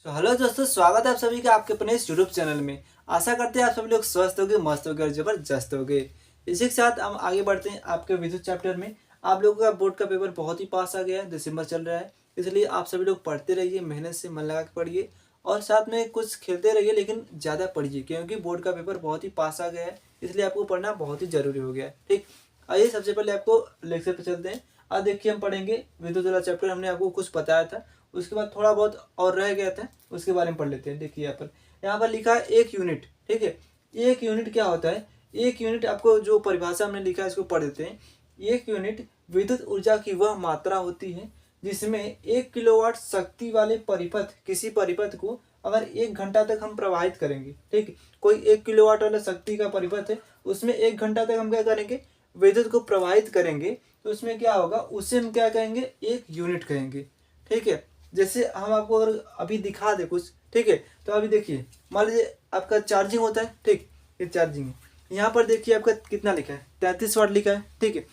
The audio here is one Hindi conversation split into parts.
तो हेलो दोस्तों, स्वागत है आप सभी का आपके अपने इस यूट्यूब चैनल में। आशा करते हैं आप सभी लोग स्वस्थ होंगे, मस्त होंगे और जबरदस्त होंगे। इसी के साथ हम आगे बढ़ते हैं आपके विद्युत चैप्टर में। आप लोगों का बोर्ड का पेपर बहुत ही पास आ गया है, दिसंबर चल रहा है, इसलिए आप सभी लोग पढ़ते रहिए, मेहनत से मन लगा के पढ़िए और साथ में कुछ खेलते रहिए, लेकिन ज़्यादा पढ़िए क्योंकि बोर्ड का पेपर बहुत ही पास आ गया है, इसलिए आपको पढ़ना बहुत ही ज़रूरी हो गया है। ठीक, आइए सबसे पहले आपको लेक्चर पे चलते हैं। आज देखिए हम पढ़ेंगे विद्युत वाला चैप्टर। हमने आपको कुछ बताया था, उसके बाद थोड़ा बहुत और रह गया था, उसके बारे में पढ़ लेते हैं। देखिए यहाँ पर लिखा है एक यूनिट। ठीक है, एक यूनिट क्या होता है? एक यूनिट आपको जो परिभाषा हमने लिखा है इसको पढ़ देते हैं। एक यूनिट विद्युत ऊर्जा की वह मात्रा होती है जिसमें 1 किलोवाट शक्ति वाले परिपथ, किसी परिपथ को अगर 1 घंटा तक हम प्रवाहित करेंगे, ठीक, कोई 1 किलोवाट वाला शक्ति का परिपथ है, उसमें 1 घंटा तक हम क्या करेंगे, विद्युत को प्रवाहित करेंगे, तो उसमें क्या होगा, उसे हम क्या कहेंगे, एक यूनिट कहेंगे। ठीक है, जैसे हम आपको अगर अभी दिखा दे कुछ, ठीक है, तो अभी देखिए, मान लीजिए आपका चार्जिंग होता है, ठीक, ये चार्जिंग है। यहाँ पर देखिए आपका कितना लिखा है, 33 वाट लिखा है। ठीक है,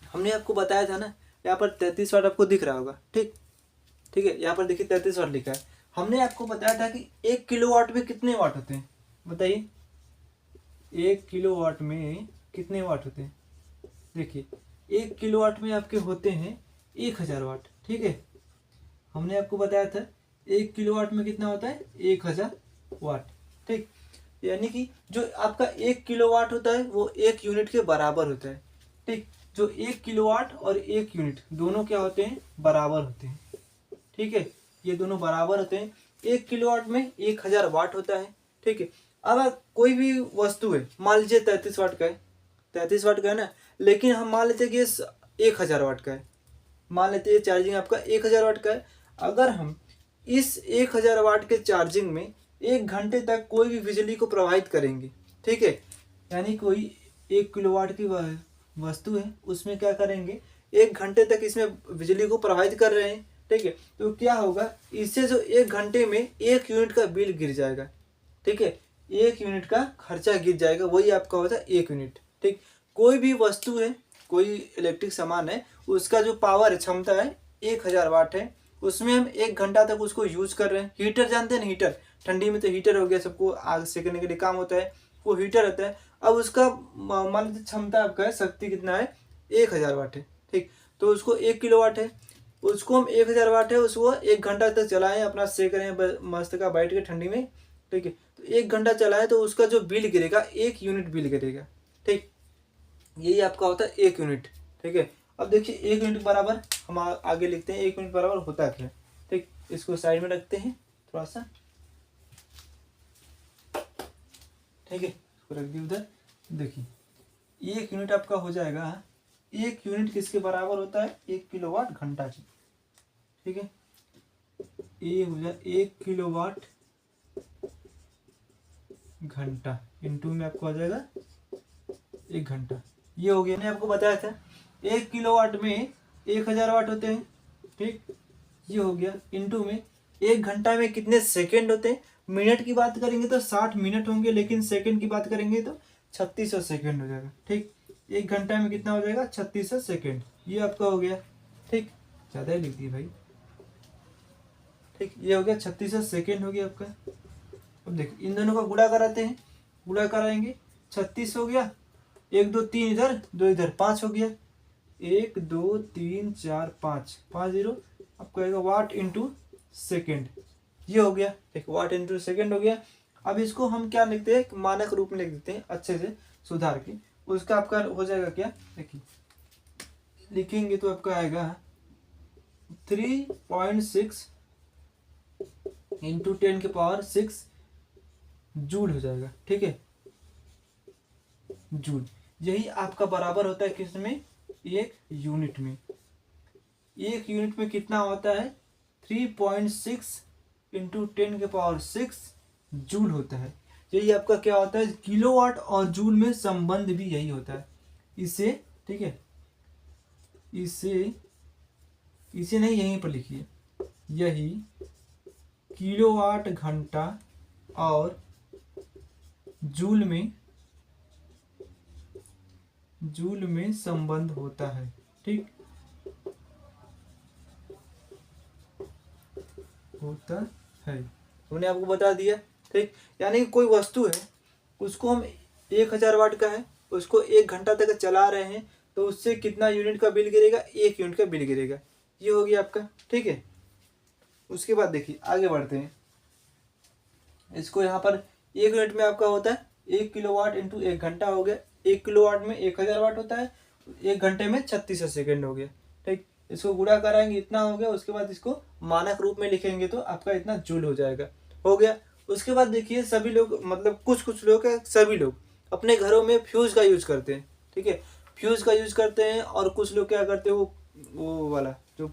हमने आपको बताया था ना, यहाँ पर 33 वाट आपको दिख रहा होगा। ठीक, ठीक है, यहाँ पर देखिए 33 वाट लिखा है। हमने आपको बताया था कि 1 किलोवाट में कितने वाट होते हैं, बताइए 1 किलोवाट में कितने वाट होते हैं। देखिए 1 किलोवाट में आपके होते हैं 1000 वाट। ठीक है, हमने आपको बताया था 1 किलोवाट में कितना होता है, 1000 वाट। ठीक, यानी कि जो आपका 1 किलोवाट होता है वो 1 यूनिट के बराबर होता है। ठीक, जो 1 किलोवाट और 1 यूनिट दोनों क्या होते हैं, बराबर होते हैं। ठीक है, ये दोनों बराबर होते हैं। 1 किलोवाट में 1000 वाट होता है। ठीक है, अब कोई भी वस्तु है, मान लीजिए 33 वाट का है, 33 वाट का है ना, लेकिन हम मान लेते हैं कि ये 1000 वाट का है। मान लेते हैं चार्जिंग आपका 1000 वाट का है। अगर हम इस 1000 वाट के चार्जिंग में 1 घंटे तक कोई भी बिजली को प्रवाहित करेंगे, ठीक है, यानी कोई 1 किलोवाट की वस्तु है, उसमें क्या करेंगे, 1 घंटे तक इसमें बिजली को प्रवाहित कर रहे हैं। ठीक है, तो क्या होगा, इससे जो 1 घंटे में 1 यूनिट का बिल गिर जाएगा। ठीक है, 1 यूनिट का खर्चा गिर जाएगा, वही आपका होता है 1 यूनिट। ठीक, कोई भी वस्तु है, कोई इलेक्ट्रिक सामान है, उसका जो पावर है, क्षमता है, 1000 वाट है, उसमें हम 1 घंटा तक उसको यूज कर रहे हैं। हीटर जानते हैं ना, हीटर, ठंडी में तो हीटर हो गया, सबको आग सेकने के लिए काम होता है, वो हीटर रहता है। अब उसका मान लीजिए क्षमता आपका है, शक्ति कितना है, 1000 वाट है। ठीक, तो उसको 1 किलोवाट है, उसको हम 1000 वाट है, उसको 1 घंटा तक चलाएं, अपना सेक रहे हैं मस्त का बैठ के ठंडी में। ठीक है, तो 1 घंटा चलाएं तो उसका जो बिल गिरेगा, 1 यूनिट बिल गिरेगा। ठीक, यही आपका होता है 1 यूनिट। ठीक है, अब देखिए 1 यूनिट बराबर हम आगे लिखते हैं, 1 यूनिट बराबर होता क्या है। ठीक, इसको साइड में रखते हैं थोड़ा सा। ठीक है, इसको रख दिए उधर। देखिए 1 यूनिट आपका हो जाएगा, 1 यूनिट किसके बराबर होता है, 1 किलोवाट घंटा की। ठीक है, ये हो जाए 1 किलोवाट घंटा, इंटू में आपको आ जाएगा 1 घंटा। ये हो गया, मैंने आपको बताया था 1 किलोवाट में 1000 वाट होते हैं। ठीक, ये हो गया, इंटू में 1 घंटा में कितने सेकंड होते हैं। मिनट की बात करेंगे तो 60 मिनट होंगे, लेकिन सेकंड की बात करेंगे तो 3600 सेकंड हो जाएगा। ठीक, 1 घंटा में कितना हो जाएगा, 3600 सेकंड, ये आपका हो गया। ठीक, ज़्यादा ही लिख दिए भाई। ठीक, ये हो गया 3600 सेकंड हो गया आपका। अब देखिए इन दोनों का गुणा कराते हैं, गुणा कराएंगे, 36 हो गया, 1 2 3 इधर, 2 इधर, 5 हो गया, 1 2 3 4 5, 5 0 आपको आएगा वाट इंटू सेकेंड। ये हो गया, एक वाट इंटू सेकेंड हो गया। अब इसको हम क्या लिखते हैं, मानक रूप में लिख देते हैं अच्छे से सुधार के। उसका आपका हो जाएगा क्या, देखिए लिखेंगे तो आपका आएगा 3.6 इंटू 10 के पावर 6 जूल हो जाएगा। ठीक है, जूल, यही आपका बराबर होता है किसमें, 1 यूनिट में। 1 यूनिट में कितना होता है, 3.6 इंटू 10 के पावर 6 जूल होता है। यही आपका क्या होता है, किलोवाट और जूल में संबंध भी यही होता है इसे। ठीक है, इसे इसे नहीं, यहीं पर लिखिए, यही किलोवाट घंटा और जूल में संबंध होता है। ठीक, होता है, हमने आपको बता दिया। ठीक, यानी कि कोई वस्तु है, उसको हम 1000 वाट का है, उसको 1 घंटा तक चला रहे हैं, तो उससे कितना यूनिट का बिल गिरेगा, 1 यूनिट का बिल गिरेगा। ये हो गया आपका। ठीक है, उसके बाद देखिए आगे बढ़ते हैं। इसको यहाँ पर 1 यूनिट में आपका होता है 1 किलोवाट इंटू 1 घंटा हो गया। 1 किलोवाट में 1000 वाट होता है, 1 घंटे में 36 सेकेंड हो गया। ठीक, इसको गुणा कराएंगे इतना हो गया। उसके बाद इसको मानक रूप में लिखेंगे तो आपका इतना जूल हो जाएगा, हो गया। उसके बाद देखिए सभी लोग, मतलब कुछ कुछ लोग हैं, सभी लोग अपने घरों में फ्यूज का यूज करते हैं। ठीक है, फ्यूज का यूज करते हैं। और कुछ लोग क्या करते हैं, वो वाला जो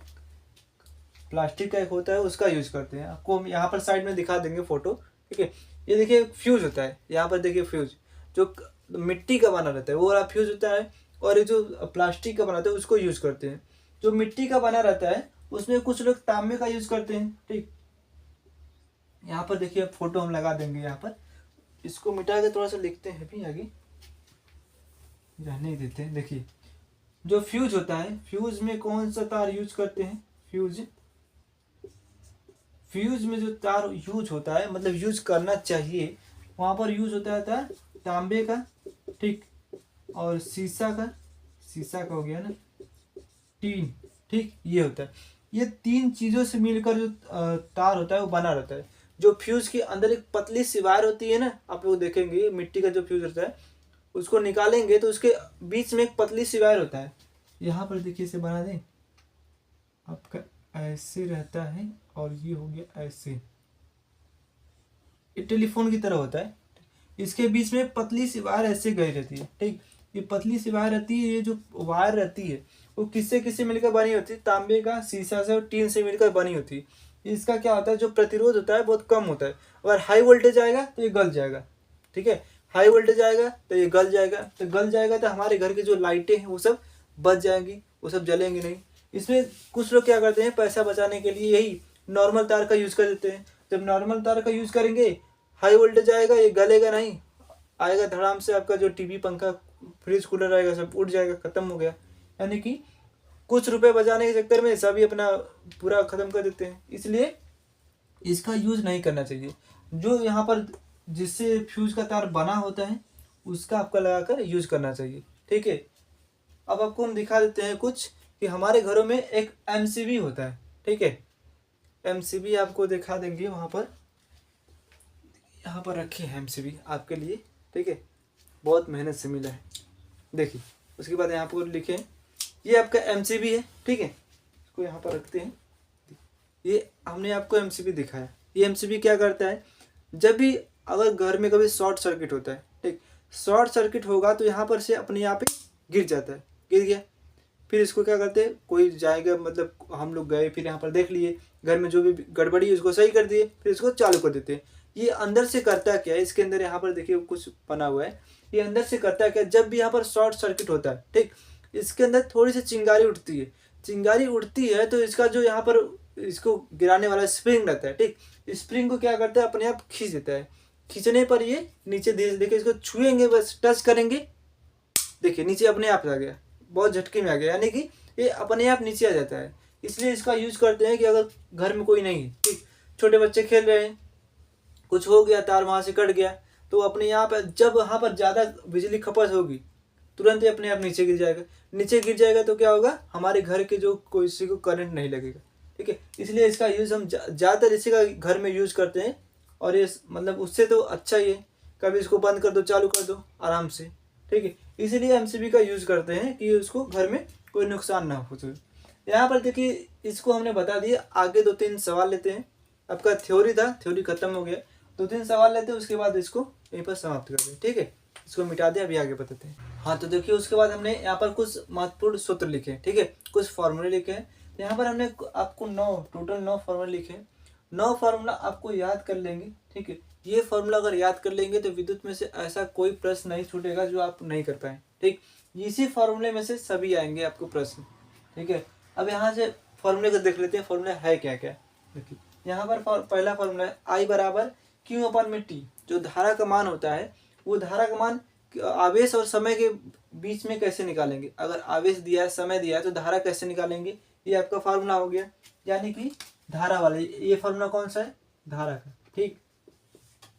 प्लास्टिक का एक होता है उसका यूज करते हैं। आपको हम यहाँ पर साइड में दिखा देंगे फोटो। ठीक है, ये देखिए फ्यूज होता है, यहाँ पर देखिए फ्यूज जो मिट्टी का बना रहता है वो वाला फ्यूज होता है। और ये जो प्लास्टिक का बनाते हैं उसको यूज करते हैं। जो मिट्टी का बना रहता है उसमें कुछ लोग तांबे का यूज करते हैं। ठीक, यहाँ पर देखिए फोटो हम लगा देंगे यहाँ पर। इसको मिटा के थोड़ा सा लिखते हैं भी, आगे रहने ही देते हैं। देखिए जो फ्यूज होता है, फ्यूज में कौन सा तार यूज करते हैं, फ्यूज में जो तार यूज होता है, मतलब यूज करना चाहिए, वहां पर यूज होता है तार तांबे का। ठीक, और शीशा का हो गया ना, टीन। ठीक, ये होता है। ये 3 चीजों से मिलकर जो तार होता है वो बना रहता है। जो फ्यूज के अंदर एक पतली सी वायर होती है ना, आप लोग देखेंगे मिट्टी का जो फ्यूज होता है उसको निकालेंगे तो उसके बीच में एक पतली सी वायर होता है। यहाँ पर देखिए इसे बना दें आपका, ऐसे रहता है और ये हो गया ऐसे, ये टेलीफोन की तरह होता है। इसके बीच में पतली सी वायर ऐसे गई रहती है। ठीक, ये पतली सी वायर रहती है। ये जो वायर रहती है वो किससे किससे मिलकर बनी होती है, तांबे का, शीशा से और टीन से मिलकर बनी होती है। इसका क्या होता है, जो प्रतिरोध होता है बहुत कम होता है। अगर हाई वोल्टेज आएगा तो ये गल जाएगा। ठीक है, हाई वोल्टेज आएगा तो ये गल जाएगा। तो गल जाएगा तो हमारे घर की जो लाइटें हैं वो सब बच जाएंगी, वो सब जलेंगी नहीं। इसमें कुछ लोग क्या करते हैं, पैसा बचाने के लिए यही नॉर्मल तार का यूज कर देते हैं। जब नॉर्मल तार का यूज करेंगे, हाई वोल्टेज आएगा, ये गलेगा नहीं, आएगा धड़ाम से, आपका जो टीवी, पंखा, फ्रिज, कूलर आएगा सब उड़ जाएगा, खत्म हो गया। यानी कि कुछ रुपए बचाने के चक्कर में सभी अपना पूरा खत्म कर देते हैं। इसलिए इसका यूज नहीं करना चाहिए। जो यहाँ पर जिससे फ्यूज का तार बना होता है उसका आपका लगाकर यूज करना चाहिए। ठीक है, अब आपको हम दिखा देते हैं कुछ कि हमारे घरों में एक एमसीबी होता है। ठीक है, एमसीबी आपको दिखा देंगे वहाँ पर, यहाँ पर रखे हैं एमसीबी आपके लिए। ठीक है, बहुत मेहनत से मिला है, देखिए। उसके बाद यहाँ पर लिखे ये आपका एमसीबी है। ठीक है, इसको यहाँ पर रखते हैं। ये हमने आपको एमसीबी दिखाया। ये एमसीबी क्या करता है, जब भी अगर घर में कभी शॉर्ट सर्किट होता है, ठीक, शॉर्ट सर्किट होगा तो यहाँ पर से अपने यहाँ पे गिर जाता है, गिर गया। फिर इसको क्या करते हैं, कोई जाएगा, मतलब हम लोग गए, फिर यहाँ पर देख लिए घर में जो भी गड़बड़ी है उसको सही कर दिए, फिर इसको चालू कर देते हैं। ये अंदर से करता क्या है, इसके अंदर यहाँ पर देखिए कुछ बना हुआ है। ये अंदर से करता क्या, जब भी यहाँ पर शॉर्ट सर्किट होता है, ठीक, इसके अंदर थोड़ी सी चिंगारी उठती है। चिंगारी उठती है तो इसका जो यहाँ पर इसको गिराने वाला स्प्रिंग रहता है, ठीक, स्प्रिंग को क्या करता है, अपने आप खींच देता है। खींचने पर ये नीचे धीरे, देखिए इसको छुएंगे, बस टच करेंगे, देखिए नीचे अपने आप आ गया, बहुत झटके में आ गया। यानी कि ये अपने आप नीचे आ जाता है। इसलिए इसका यूज करते हैं कि अगर घर में कोई नहीं है, ठीक, छोटे बच्चे खेल रहे हैं, कुछ हो गया, तार वहां से कट गया, तो अपने यहाँ पर जब वहां पर ज्यादा बिजली खपत होगी तुरंत ही अपने आप नीचे गिर जाएगा। नीचे गिर जाएगा तो क्या होगा, हमारे घर के जो कोई किसी को करंट नहीं लगेगा। ठीक है, इसलिए इसका यूज हम ज्यादातर इसी का घर में यूज करते हैं। और ये मतलब उससे तो अच्छा ही है, कभी इसको बंद कर दो, चालू कर दो आराम से। ठीक है, इसीलिए एमसीबी का यूज करते हैं कि उसको घर में कोई नुकसान ना हो। तो यहाँ पर देखिए इसको हमने बता दिया। आगे 2-3 सवाल लेते हैं। आपका थ्योरी था, थ्योरी खत्म हो गया। 2-3 सवाल लेते हैं, उसके बाद इसको यहीं पर समाप्त कर दें। ठीक है, इसको मिटा दे, अभी आगे बताते हैं। हाँ, तो देखिए उसके बाद हमने यहाँ पर कुछ महत्वपूर्ण सूत्र लिखे हैं। ठीक है, कुछ फॉर्मूले लिखे हैं। यहाँ पर हमने आपको टोटल 9 फॉर्मूले लिखे हैं। 9 फार्मूला आपको याद कर लेंगे। ठीक है, ये फार्मूला अगर याद कर लेंगे तो विद्युत में से ऐसा कोई प्रश्न नहीं छूटेगा जो आप नहीं कर पाए। ठीक, इसी फार्मूले में से सभी आएंगे आपको प्रश्न। ठीक है, अब यहाँ से फार्मूले को देख लेते हैं, फार्मूला है क्या क्या। देखिए यहाँ पर पहला फार्मूला है I बराबर Q/टी। जो धारा का मान होता है वो धारा का मान आवेश और समय के बीच में कैसे निकालेंगे। अगर आवेश दिया है, समय दिया है, तो धारा कैसे निकालेंगे, ये आपका फार्मूला हो गया। यानी कि धारा वाले, ये फार्मूला कौन सा है, धारा का, ठीक।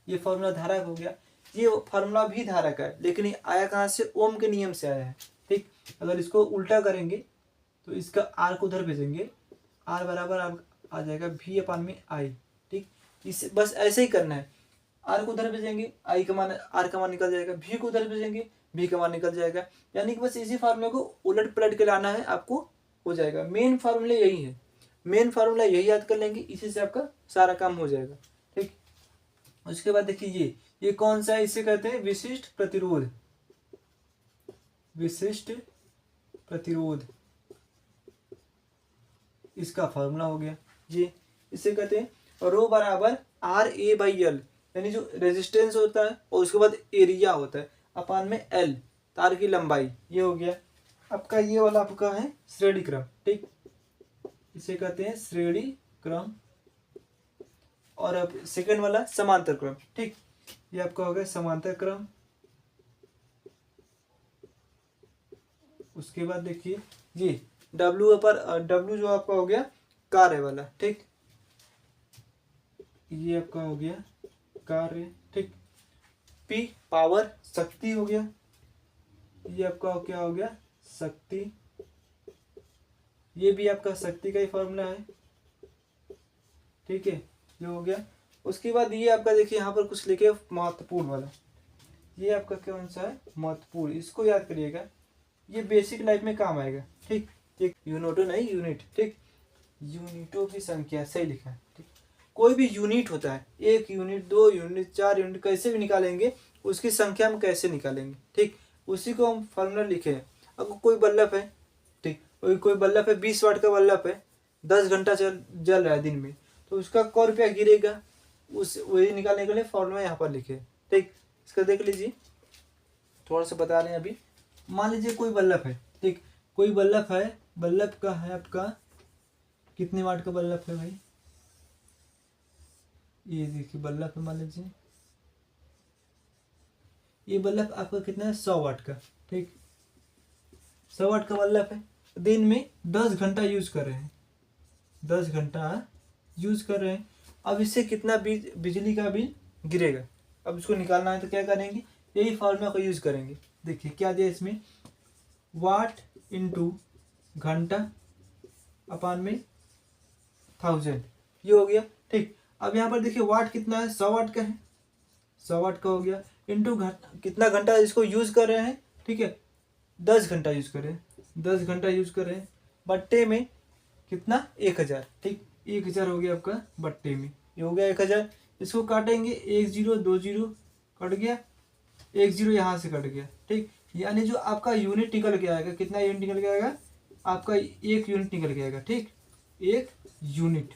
ये फॉर्मूला धारा का हो गया। ये फॉर्मूला भी धारा का है, लेकिन ये आया कहाँ से, ओम के नियम से आया है, ठीक। अगर इसको उल्टा करेंगे तो इसका आर को उधर भेजेंगे, आर बराबर आ जाएगा V अपान में आई, ठीक। इसे बस ऐसे ही करना है, आर को उधर भेजेंगे, आई का मान, आर का मान निकल जाएगा, V को उधर भेजेंगे, V का मान निकल जाएगा। यानी कि बस इसी फार्मूले को उलट पलट के लाना है, आपको हो जाएगा। मेन फार्मूला यही है, मेन फार्मूला यही याद कर लेंगे, इसी से आपका सारा काम हो जाएगा, ठीक। उसके बाद देखिए ये कौन सा है, इसे कहते हैं विशिष्ट प्रतिरोध, विशिष्ट प्रतिरोध, इसका फार्मूला हो गया ये। इसे कहते हैं रो बराबर आर ए बाई एल, यानी जो रेजिस्टेंस होता है और उसके बाद एरिया होता है अपान में एल, तार की लंबाई, ये हो गया आपका। ये वाला आपका है श्रेणी क्रम, ठीक। इसे कहते हैं श्रेणी क्रम, और अब सेकंड वाला समांतर क्रम, ठीक। ये आपका हो गया समांतर क्रम। उसके बाद देखिए ये W जो आपका हो गया कार्य वाला, ठीक। ये आपका हो गया कार्य, ठीक। P पावर शक्ति हो गया, ये आपका क्या हो गया शक्ति, ये भी आपका शक्ति का ही फॉर्मूला है, ठीक है, ये हो गया। उसके बाद ये आपका देखिए यहाँ पर कुछ लिखे महत्वपूर्ण वाला, ये आपका कौन सा है महत्वपूर्ण, इसको याद करिएगा, ये बेसिक लाइफ में काम आएगा, ठीक। एक यूनिटो नहीं यूनिट, ठीक, यूनिटों की संख्या सही लिखा है, ठीक। कोई भी यूनिट होता है, 1 यूनिट 2 यूनिट 4 यूनिट कैसे भी निकालेंगे, उसकी संख्या हम कैसे निकालेंगे, ठीक, उसी को हम फॉर्मूला लिखे हैं। अगर कोई बल्ब है, ठीक, कोई बल्ब है 20 वाट का बल्ब है, 10 घंटा जल रहा है दिन में, तो उसका कै रुपया गिरेगा, उस वही निकालने के लिए फॉर्मूला यहाँ पर लिखे, ठीक। इसका देख लीजिए, थोड़ा सा बता रहे हैं अभी। मान लीजिए कोई बल्ब है, ठीक, कोई बल्ब है, बल्ब का है आपका कितने वाट का बल्ब है भाई, ये देखिए बल्ब है, मान लीजिए ये बल्ब आपका कितना है 100 वाट का, ठीक, 100 वाट का बल्ब है, दिन में 10 घंटा यूज कर रहे हैं, 10 घंटा यूज कर रहे हैं। अब इससे कितना बिजली का बिल गिरेगा, अब इसको निकालना है तो क्या करेंगे, यही फॉर्मूला को यूज करेंगे। देखिए क्या दिया इसमें, वाट इंटू घंटा अपान में 1000, ये हो गया, ठीक। अब यहाँ पर देखिए वाट कितना है, 100 वाट का है, 100 वाट का हो गया, इंटू कितना घंटा इसको यूज कर रहे हैं, ठीक है, 10 घंटा यूज कर रहे हैं, 10 घंटा यूज कर रहे हैं, बट्टे में कितना 1000, ठीक, 1000 हो गया आपका बट्टे में, ये हो गया 1000। इसको काटेंगे 1 0 2 0 कट गया, 1 0 यहाँ से कट गया, ठीक। यानी जो आपका यूनिट निकल के आएगा, कितना यूनिट निकल के आएगा आपका, 1 यूनिट निकल के आएगा, ठीक, 1 यूनिट,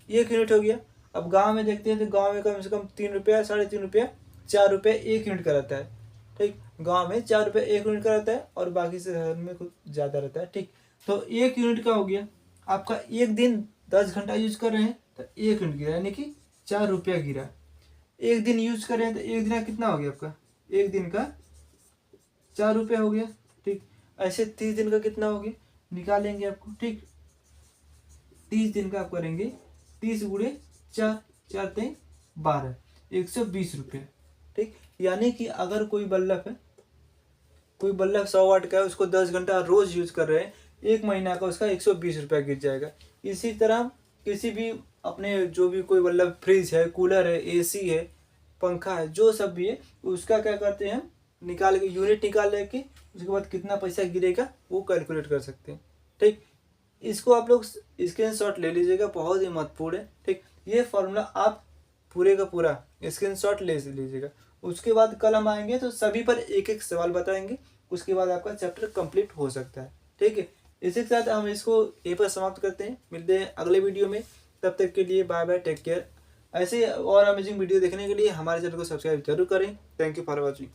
1 यूनिट हो गया। अब गांव में देखते हैं तो गांव में कम से कम 3 रुपया 3.5 रुपया 4 रुपये 1 यूनिट का रहता है, ठीक, गांव में 4 रुपये 1 यूनिट का रहता है, और बाकी शहर में कुछ ज़्यादा रहता है, ठीक। तो 1 यूनिट का हो गया आपका, एक दिन 10 घंटा यूज कर रहे हैं तो 1 यूनिट गिरा, यानी कि 4 रुपया गिरा। एक दिन यूज कर रहे हैं तो एक दिन का कितना हो गया आपका, एक दिन का 4 रुपया हो गया, ठीक। ऐसे 30 दिन का कितना हो गया निकालेंगे आपको, ठीक, 30 दिन का आप करेंगे, 30 गुणे 4, 4 3 12, 120 रुपये, ठीक। यानी कि अगर कोई बल्ब है, कोई बल्ब 100 वाट का है, उसको 10 घंटा रोज यूज कर रहे हैं, 1 महीना का उसका 120 रुपया गिर जाएगा। इसी तरह किसी भी अपने जो भी कोई बल्ब, फ्रिज है, कूलर है, एसी है, पंखा है, जो सब भी है, उसका क्या करते हैं हम, निकाल के यूनिट निकाल लेके उसके बाद कितना पैसा गिरेगा वो कैलकुलेट कर सकते हैं, ठीक। इसको आप लोग स्क्रीनशॉट ले लीजिएगा, बहुत ही महत्वपूर्ण है, ठीक। ये फॉर्मूला आप पूरे का पूरा स्क्रीनशॉट ले लीजिएगा। उसके बाद कल हम आएंगे तो सभी पर एक एक सवाल बताएंगे, उसके बाद आपका चैप्टर कंप्लीट हो सकता है, ठीक है। इसी के साथ हम इसको यहीं पर समाप्त करते हैं, मिलते हैं अगले वीडियो में, तब तक के लिए बाय बाय, टेक केयर। ऐसे और अमेजिंग वीडियो देखने के लिए हमारे चैनल को सब्सक्राइब जरूर करें। Thank you for watching.